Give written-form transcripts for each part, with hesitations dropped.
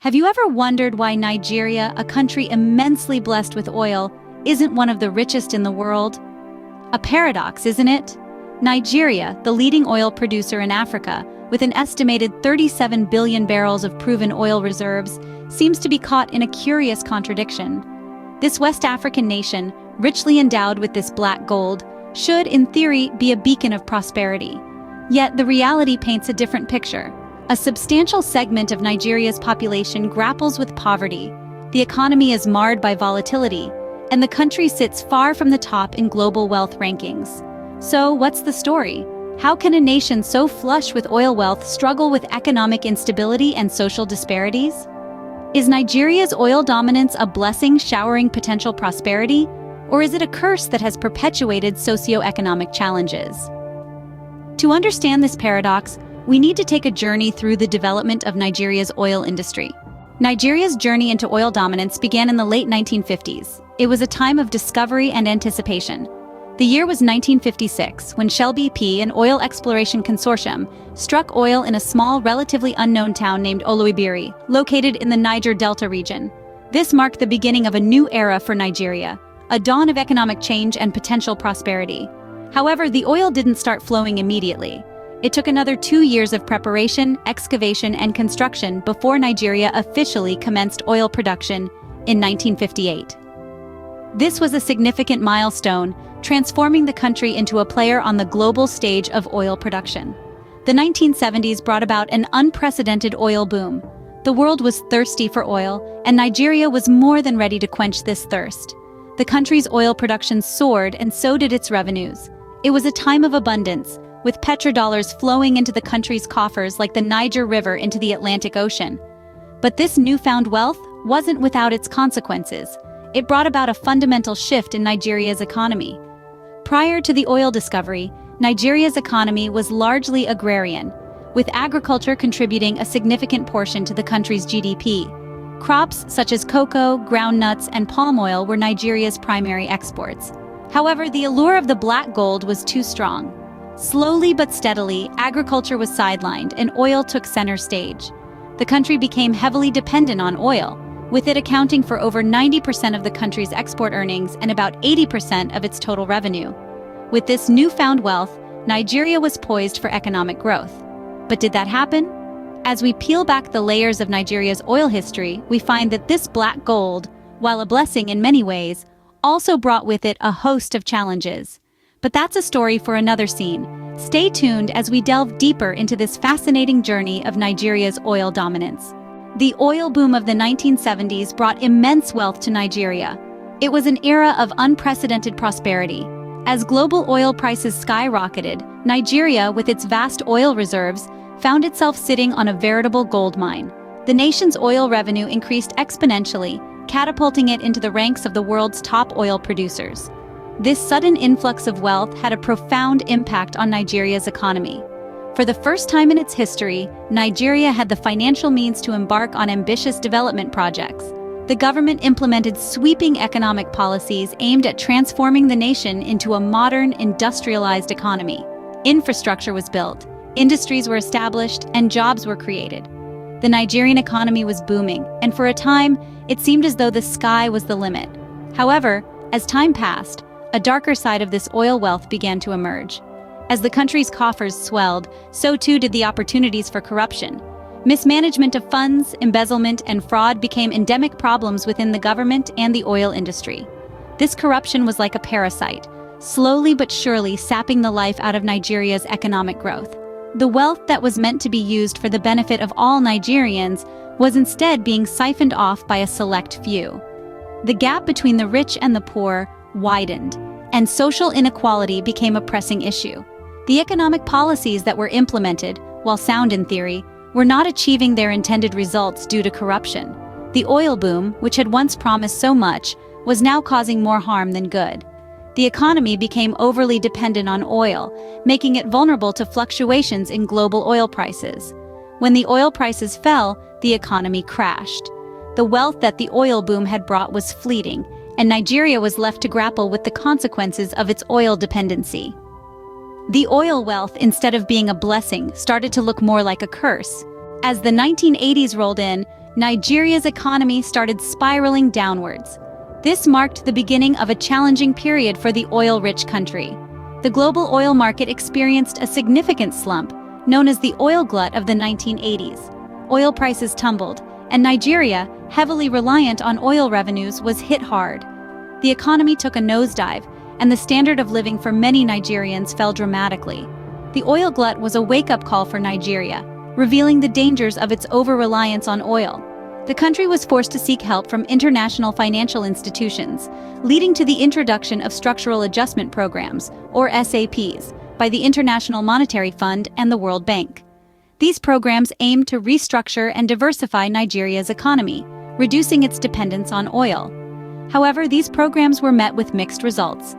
Have you ever wondered why Nigeria, a country immensely blessed with oil, isn't one of the richest in the world? A paradox, isn't it? Nigeria, the leading oil producer in Africa, with an estimated 37 billion barrels of proven oil reserves, seems to be caught in a curious contradiction. This West African nation, richly endowed with this black gold, should, in theory, be a beacon of prosperity. Yet the reality paints a different picture. A substantial segment of Nigeria's population grapples with poverty, the economy is marred by volatility, and the country sits far from the top in global wealth rankings. So, what's the story? How can a nation so flush with oil wealth struggle with economic instability and social disparities? Is Nigeria's oil dominance a blessing showering potential prosperity, or is it a curse that has perpetuated socio-economic challenges? To understand this paradox, we need to take a journey through the development of Nigeria's oil industry. Nigeria's journey into oil dominance began in the late 1950s. It was a time of discovery and anticipation. The year was 1956, when Shell BP, an oil exploration consortium, struck oil in a small, relatively unknown town named Oloibiri, located in the Niger Delta region. This marked the beginning of a new era for Nigeria, a dawn of economic change and potential prosperity. However, the oil didn't start flowing immediately. It took another 2 years of preparation, excavation, and construction before Nigeria officially commenced oil production in 1958. This was a significant milestone, transforming the country into a player on the global stage of oil production. The 1970s brought about an unprecedented oil boom. The world was thirsty for oil, and Nigeria was more than ready to quench this thirst. The country's oil production soared, and so did its revenues. It was a time of abundance, with petrodollars flowing into the country's coffers like the Niger River into the Atlantic Ocean. But this newfound wealth wasn't without its consequences. It brought about a fundamental shift in Nigeria's economy. Prior to the oil discovery, Nigeria's economy was largely agrarian, with agriculture contributing a significant portion to the country's GDP. Crops such as cocoa, groundnuts, and palm oil were Nigeria's primary exports. However, the allure of the black gold was too strong. Slowly but steadily, agriculture was sidelined and oil took center stage. The country became heavily dependent on oil, with it accounting for over 90% of the country's export earnings and about 80% of its total revenue. With this newfound wealth, Nigeria was poised for economic growth. But did that happen? As we peel back the layers of Nigeria's oil history, we find that this black gold, while a blessing in many ways, also brought with it a host of challenges. But that's a story for another scene. Stay tuned as we delve deeper into this fascinating journey of Nigeria's oil dominance. The oil boom of the 1970s brought immense wealth to Nigeria. It was an era of unprecedented prosperity. As global oil prices skyrocketed, Nigeria, with its vast oil reserves, found itself sitting on a veritable gold mine. The nation's oil revenue increased exponentially, catapulting it into the ranks of the world's top oil producers. This sudden influx of wealth had a profound impact on Nigeria's economy. For the first time in its history, Nigeria had the financial means to embark on ambitious development projects. The government implemented sweeping economic policies aimed at transforming the nation into a modern, industrialized economy. Infrastructure was built, industries were established, and jobs were created. The Nigerian economy was booming, and for a time, it seemed as though the sky was the limit. However, as time passed, a darker side of this oil wealth began to emerge. As the country's coffers swelled, so too did the opportunities for corruption. Mismanagement of funds, embezzlement, and fraud became endemic problems within the government and the oil industry. This corruption was like a parasite, slowly but surely sapping the life out of Nigeria's economic growth. The wealth that was meant to be used for the benefit of all Nigerians was instead being siphoned off by a select few. The gap between the rich and the poor widened, and social inequality became a pressing issue. The economic policies that were implemented, while sound in theory, were not achieving their intended results due to corruption. The oil boom, which had once promised so much, was now causing more harm than good. The economy became overly dependent on oil, making it vulnerable to fluctuations in global oil prices. When the oil prices fell, the economy crashed. The wealth that the oil boom had brought was fleeting, and Nigeria was left to grapple with the consequences of its oil dependency. The oil wealth, instead of being a blessing, started to look more like a curse. As the 1980s rolled in, Nigeria's economy started spiraling downwards. This marked the beginning of a challenging period for the oil-rich country. The global oil market experienced a significant slump, known as the oil glut of the 1980s. Oil prices tumbled, and Nigeria, heavily reliant on oil revenues, was hit hard. The economy took a nosedive, and the standard of living for many Nigerians fell dramatically. The oil glut was a wake-up call for Nigeria, revealing the dangers of its over-reliance on oil. The country was forced to seek help from international financial institutions, leading to the introduction of structural adjustment programs, or SAPs, by the International Monetary Fund and the World Bank. These programs aimed to restructure and diversify Nigeria's economy, reducing its dependence on oil. However, these programs were met with mixed results.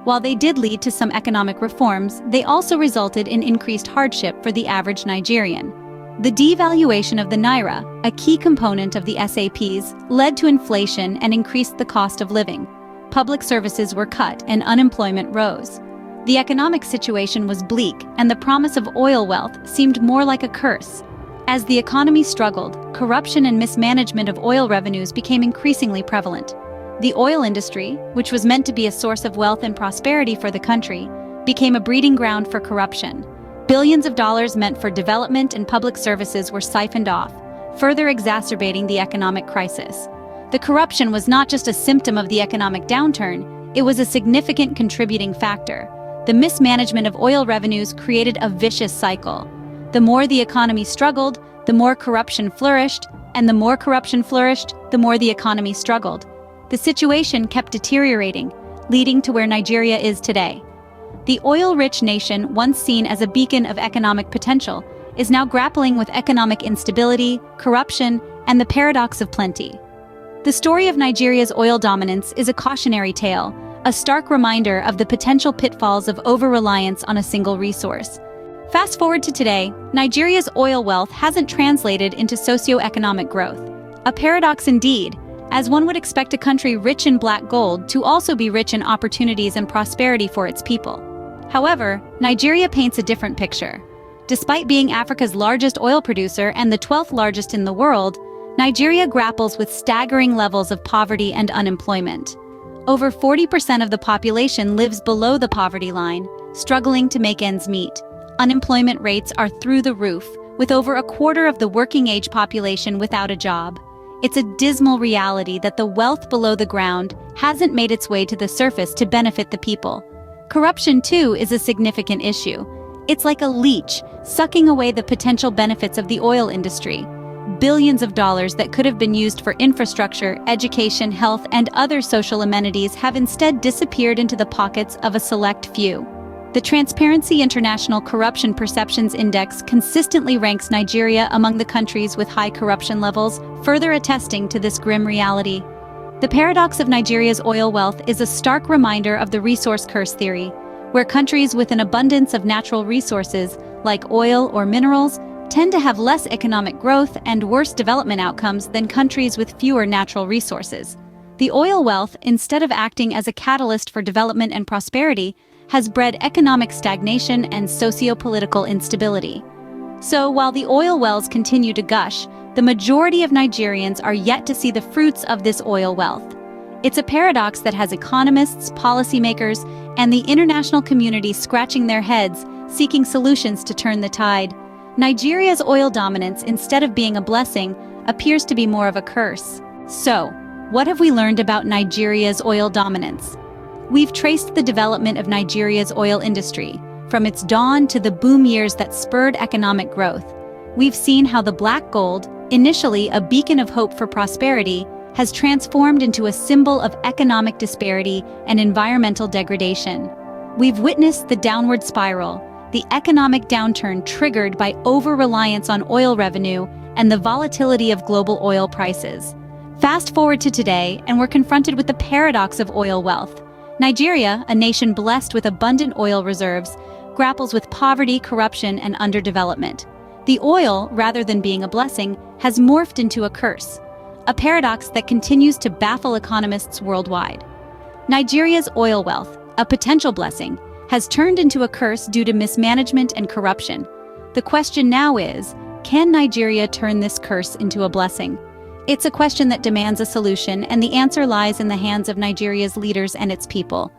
While they did lead to some economic reforms, they also resulted in increased hardship for the average Nigerian. The devaluation of the naira, a key component of the SAPs, led to inflation and increased the cost of living. Public services were cut and unemployment rose. The economic situation was bleak, and the promise of oil wealth seemed more like a curse. As the economy struggled, corruption and mismanagement of oil revenues became increasingly prevalent. The oil industry, which was meant to be a source of wealth and prosperity for the country, became a breeding ground for corruption. Billions of dollars meant for development and public services were siphoned off, further exacerbating the economic crisis. The corruption was not just a symptom of the economic downturn, it was a significant contributing factor. The mismanagement of oil revenues created a vicious cycle. The more the economy struggled, the more corruption flourished, and the more corruption flourished, the more the economy struggled. The situation kept deteriorating, leading to where Nigeria is today. The oil-rich nation, once seen as a beacon of economic potential, is now grappling with economic instability, corruption, and the paradox of plenty. The story of Nigeria's oil dominance is a cautionary tale, a stark reminder of the potential pitfalls of over-reliance on a single resource. Fast forward to today, Nigeria's oil wealth hasn't translated into socio-economic growth. A paradox indeed, as one would expect a country rich in black gold to also be rich in opportunities and prosperity for its people. However, Nigeria paints a different picture. Despite being Africa's largest oil producer and the 12th largest in the world, Nigeria grapples with staggering levels of poverty and unemployment. Over 40% of the population lives below the poverty line, struggling to make ends meet. Unemployment rates are through the roof, with over a quarter of the working-age population without a job. It's a dismal reality that the wealth below the ground hasn't made its way to the surface to benefit the people. Corruption, too, is a significant issue. It's like a leech, sucking away the potential benefits of the oil industry. Billions of dollars that could have been used for infrastructure, education, health, and other social amenities have instead disappeared into the pockets of a select few. The Transparency International Corruption Perceptions Index consistently ranks Nigeria among the countries with high corruption levels, further attesting to this grim reality. The paradox of Nigeria's oil wealth is a stark reminder of the resource curse theory, where countries with an abundance of natural resources, like oil or minerals, tend to have less economic growth and worse development outcomes than countries with fewer natural resources. The oil wealth, instead of acting as a catalyst for development and prosperity, has bred economic stagnation and socio-political instability. So, while the oil wells continue to gush, the majority of Nigerians are yet to see the fruits of this oil wealth. It's a paradox that has economists, policymakers, and the international community scratching their heads, seeking solutions to turn the tide. Nigeria's oil dominance, instead of being a blessing, appears to be more of a curse. So, what have we learned about Nigeria's oil dominance? We've traced the development of Nigeria's oil industry, from its dawn to the boom years that spurred economic growth. We've seen how the black gold, initially a beacon of hope for prosperity, has transformed into a symbol of economic disparity and environmental degradation. We've witnessed the downward spiral, the economic downturn triggered by over-reliance on oil revenue and the volatility of global oil prices. Fast forward to today, and we're confronted with the paradox of oil wealth. Nigeria, a nation blessed with abundant oil reserves, grapples with poverty, corruption, and underdevelopment. The oil, rather than being a blessing, has morphed into a curse, a paradox that continues to baffle economists worldwide. Nigeria's oil wealth, a potential blessing, has turned into a curse due to mismanagement and corruption. The question now is, can Nigeria turn this curse into a blessing? It's a question that demands a solution, and the answer lies in the hands of Nigeria's leaders and its people.